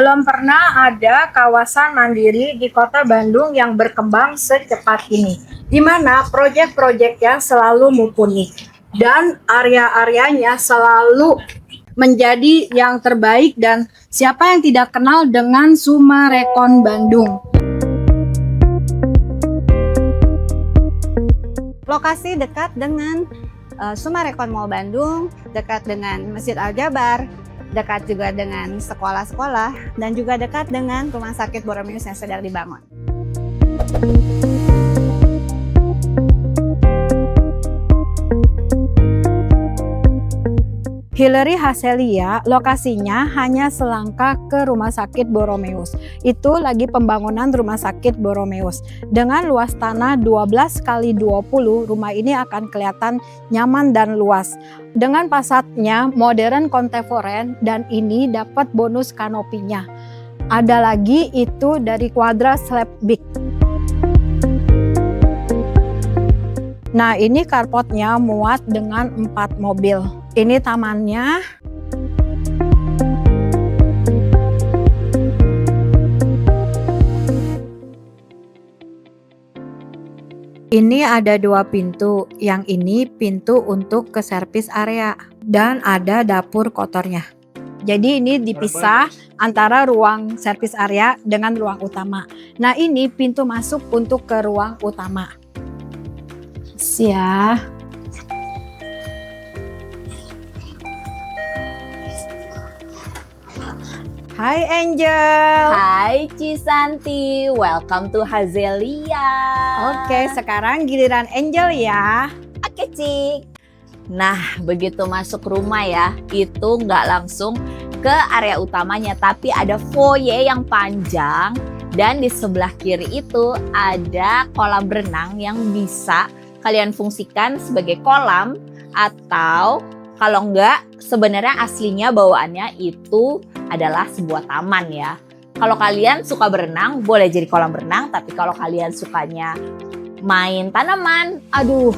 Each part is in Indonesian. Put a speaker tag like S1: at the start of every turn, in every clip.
S1: Belum pernah ada kawasan mandiri di Kota Bandung yang berkembang secepat ini, di mana proyek-proyeknya selalu mumpuni dan area-areanya selalu menjadi yang terbaik. Dan siapa yang tidak kenal dengan Summarecon Bandung?
S2: Lokasi dekat dengan Summarecon Mall Bandung, dekat dengan Masjid Al-Jabar, dekat juga dengan sekolah-sekolah, dan juga dekat dengan Rumah Sakit Boromeus yang sedang dibangun.
S1: Hillary Haselia lokasinya hanya selangkah ke Rumah Sakit Boromeus. Itu lagi pembangunan Rumah Sakit Boromeus. Dengan luas tanah 12 kali 20, rumah ini akan kelihatan nyaman dan luas. Dengan fasadnya modern kontemporer dan ini dapat bonus kanopinya. Ada lagi itu dari Quadra Slab Big. Nah, ini carportnya muat dengan 4 mobil. Ini tamannya. Ini ada 2 pintu. Yang ini pintu untuk ke servis area dan ada dapur kotornya. Jadi ini dipisah antara ruang servis area dengan ruang utama. Nah, ini pintu masuk untuk ke ruang utama. Ya. Hai Angel.
S3: Hai Cisanti, welcome to Hazelia.
S1: Oke, sekarang giliran Angel ya.
S3: Oke Cik. Nah, begitu masuk rumah ya, itu nggak langsung ke area utamanya, tapi ada foyer yang panjang. Dan di sebelah kiri itu ada kolam renang yang bisa kalian fungsikan sebagai kolam, atau kalau enggak, sebenarnya aslinya bawaannya itu adalah sebuah taman ya. Kalau kalian suka berenang, boleh jadi kolam renang. Tapi kalau kalian sukanya main tanaman, aduh,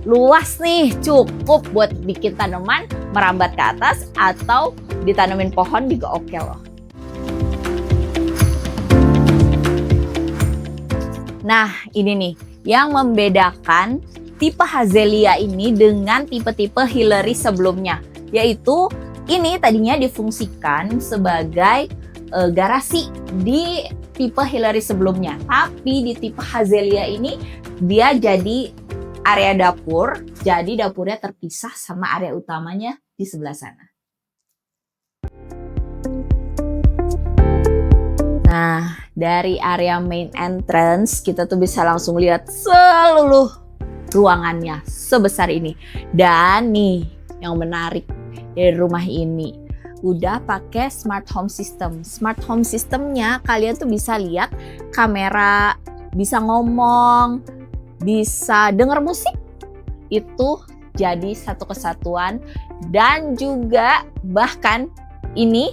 S3: luas nih, cukup buat bikin tanaman merambat ke atas atau ditanemin pohon juga oke loh. Nah, ini nih yang membedakan tipe Hazelia ini dengan tipe-tipe Hillary sebelumnya, yaitu ini tadinya difungsikan sebagai garasi di tipe Hillary sebelumnya, tapi di tipe Hazelia ini dia jadi area dapur, jadi dapurnya terpisah sama area utamanya di sebelah sana. Nah, dari area main entrance kita tuh bisa langsung lihat seluruh ruangannya sebesar ini. Dan nih yang menarik dari rumah ini, udah pakai smart home system. Smart home systemnya kalian tuh bisa lihat kamera, bisa ngomong, bisa denger musik. Itu jadi satu kesatuan. Dan juga bahkan ini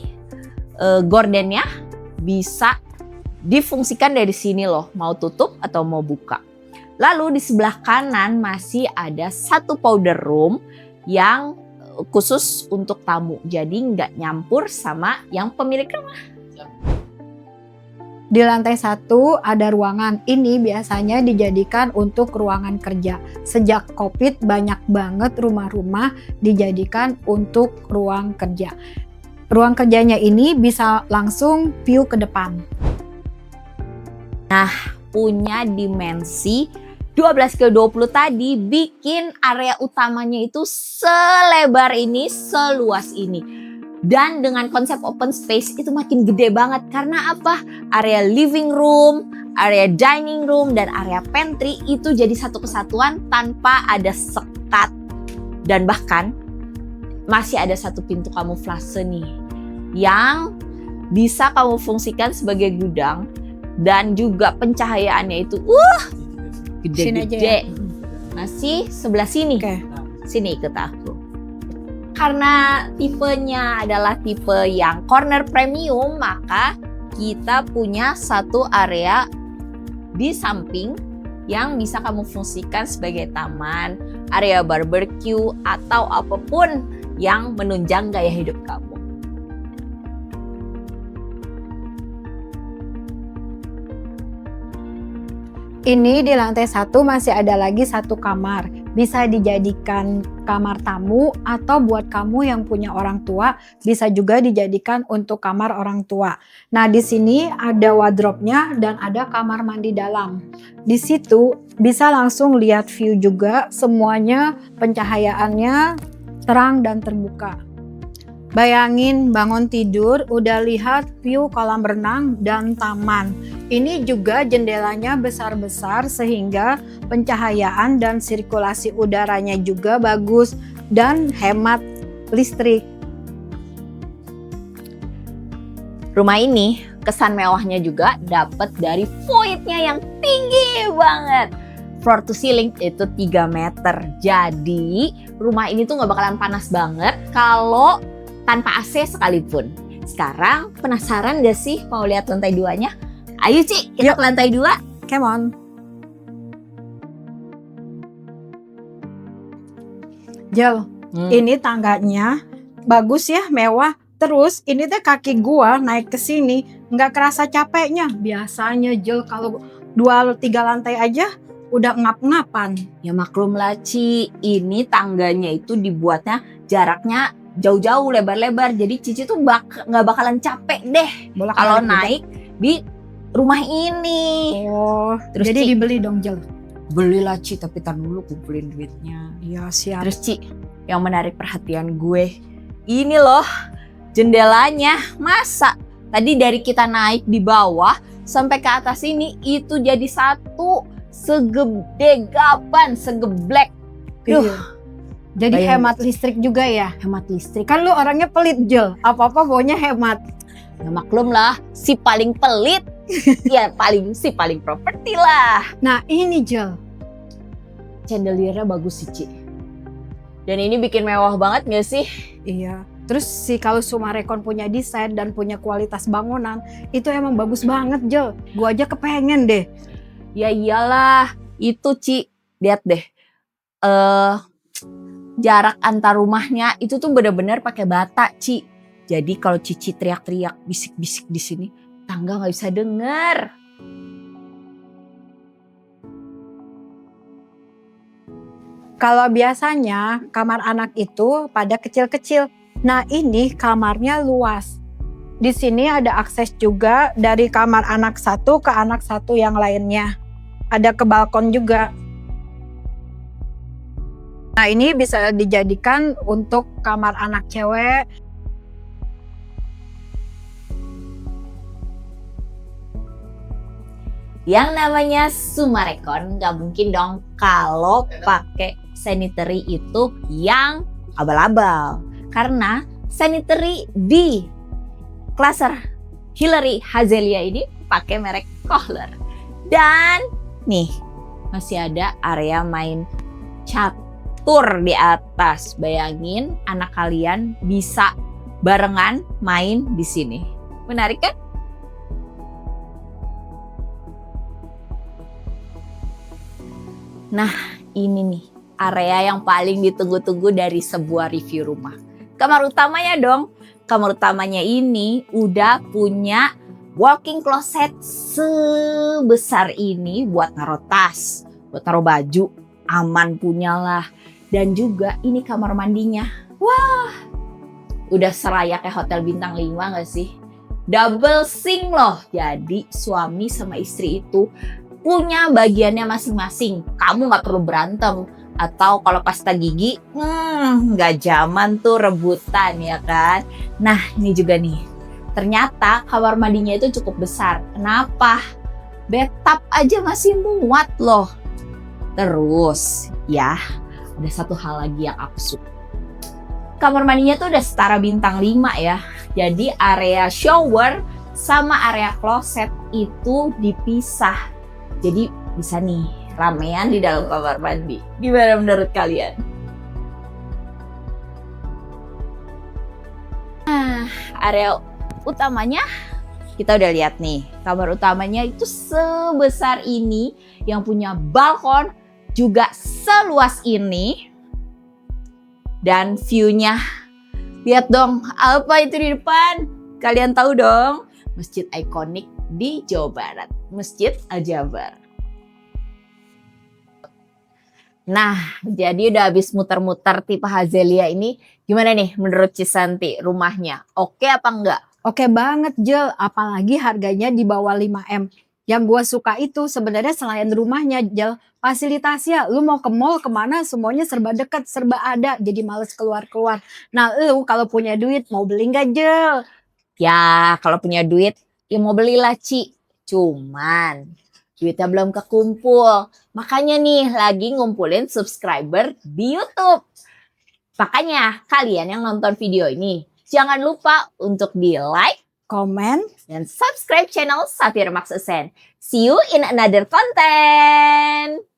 S3: gordennya bisa difungsikan dari sini loh, mau tutup atau mau buka. Lalu di sebelah kanan masih ada satu powder room yang khusus untuk tamu, jadi nggak nyampur sama yang pemilik rumah.
S1: Di lantai 1 ada ruangan. Ini biasanya dijadikan untuk ruangan kerja. Sejak COVID banyak banget rumah-rumah dijadikan untuk ruang kerja. Ruang kerjanya ini bisa langsung view ke depan.
S3: Nah, punya dimensi 12 ke 20 tadi bikin area utamanya itu selebar ini, seluas ini. Dan dengan konsep open space itu makin gede banget. Karena apa? Area living room, area dining room, dan area pantry itu jadi satu kesatuan tanpa ada sekat. Dan bahkan masih ada satu pintu kamuflase nih yang bisa kamu fungsikan sebagai gudang. Dan juga pencahayaannya itu gede-gede. Masih sebelah sini.
S1: Oke.
S3: Sini ikut aku. Karena tipenya adalah tipe yang corner premium, maka kita punya satu area di samping yang bisa kamu fungsikan sebagai taman, area barbecue, atau apapun yang menunjang gaya hidup kamu.
S1: Ini di lantai 1 masih ada lagi satu kamar. Bisa dijadikan kamar tamu atau buat kamu yang punya orang tua, bisa juga dijadikan untuk kamar orang tua. Nah, di sini ada wardrobe-nya dan ada kamar mandi dalam. Di situ bisa langsung lihat view juga, semuanya pencahayaannya terang dan terbuka. Bayangin bangun tidur udah lihat view kolam renang dan taman. Ini juga jendelanya besar-besar sehingga pencahayaan dan sirkulasi udaranya juga bagus dan hemat listrik.
S3: Rumah ini kesan mewahnya juga dapat dari void-nya yang tinggi banget. Floor to ceiling itu 3 meter. Jadi rumah ini tuh gak bakalan panas banget kalau tanpa AC sekalipun. Sekarang penasaran gak sih mau lihat lantai 2-nya? Ayo Ci, kita ke lantai 2.
S1: Come on. Jel, ini tangganya bagus ya, mewah. Terus ini teh kaki gua naik ke sini nggak kerasa capeknya. Biasanya Jel kalau 2-3 lantai aja udah ngap-ngapan.
S3: Ya maklum lah Ci, ini tangganya itu dibuatnya jaraknya jauh-jauh, lebar-lebar. Jadi Cici tuh nggak bakalan capek deh kalau naik di rumah ini.
S1: Oh,
S3: terus
S1: jadi
S3: Ci,
S1: dibeli dong Jel.
S3: Belilah Ci, tapi tar dulu kumpulin duitnya.
S1: Iya siap.
S3: Terus Ci, yang menarik perhatian gue, ini loh jendelanya. Masa tadi dari kita naik di bawah sampai ke atas ini itu jadi satu, segede gaban, segeblek.
S1: Duh. Jadi hemat listrik juga ya?
S3: Hemat listrik.
S1: Kan lu orangnya pelit Jel, apa-apa baunya hemat.
S3: Ya maklum lah, si paling pelit. Ya si paling properti lah.
S1: Nah ini Jel,
S3: chandeliernya bagus sih Ci. Dan ini bikin mewah banget gak sih?
S1: iya. Terus sih kalau Sumarekon punya desain dan punya kualitas bangunan, itu emang bagus banget Jel. Gua aja kepengen deh.
S3: Ya iyalah, itu Ci. Lihat deh. Jarak antar rumahnya itu tuh bener-bener pakai bata Ci. Jadi kalau Cici teriak-teriak, bisik-bisik di sini, tangga nggak bisa denger.
S1: Kalau biasanya kamar anak itu pada kecil-kecil. Nah ini kamarnya luas. Di sini ada akses juga dari kamar anak satu ke anak satu yang lainnya. Ada ke balkon juga. Nah ini bisa dijadikan untuk kamar anak cewek.
S3: Yang namanya Sumarekon nggak mungkin dong kalau pakai sanitary itu yang abal-abal. Karena sanitary di cluster Hillary Hazelia ini pakai merek Kohler. Dan nih masih ada area main catur di atas. Bayangin anak kalian bisa barengan main di sini. Menarik kan? Nah, ini nih area yang paling ditunggu-tunggu dari sebuah review rumah. Kamar utamanya dong. Kamar utamanya ini udah punya walk-in closet sebesar ini buat naruh tas, buat naruh baju, aman punyalah. Dan juga ini kamar mandinya. Wah, udah serayaknya hotel bintang 5 gak sih? Double sink loh. Jadi suami sama istri itu punya bagiannya masing-masing. Kamu gak perlu berantem. Atau kalau pasta gigi, gak zaman tuh rebutan ya kan. Nah ini juga nih, ternyata kamar mandinya itu cukup besar. Kenapa? Bathtub aja masih muat loh. Terus ya, ada satu hal lagi yang aku suka. Kamar mandinya tuh udah setara bintang 5 ya. Jadi area shower sama area closet itu dipisah. Jadi bisa nih ramean di dalam kamar mandi. Gimana menurut kalian? Nah, area utamanya kita udah lihat nih. Kamar utamanya itu sebesar ini, yang punya balkon juga seluas ini. Dan view-nya, lihat dong, apa itu di depan? Kalian tahu dong, masjid ikonik di Jawa Barat, Masjid Al Jabar. Nah, jadi udah habis muter-muter tipe Hazelia ini. Gimana nih menurut Cisanti rumahnya? Oke apa enggak?
S1: Oke banget Jel, apalagi harganya di bawah 5M. Yang gue suka itu sebenarnya selain rumahnya Jel, fasilitasnya. Lu mau ke mall kemana semuanya serba dekat, serba ada, jadi males keluar-keluar. Nah lu kalau punya duit mau beli nggak Jel?
S3: Ya, kalau punya duit, ya mau belilah, Ci. Cuman, duitnya belum kekumpul. Makanya nih, lagi ngumpulin subscriber di YouTube. Makanya, kalian yang nonton video ini, jangan lupa untuk di-like
S1: Komen.
S3: dan subscribe channel Safira Max Ascend. See you in another content!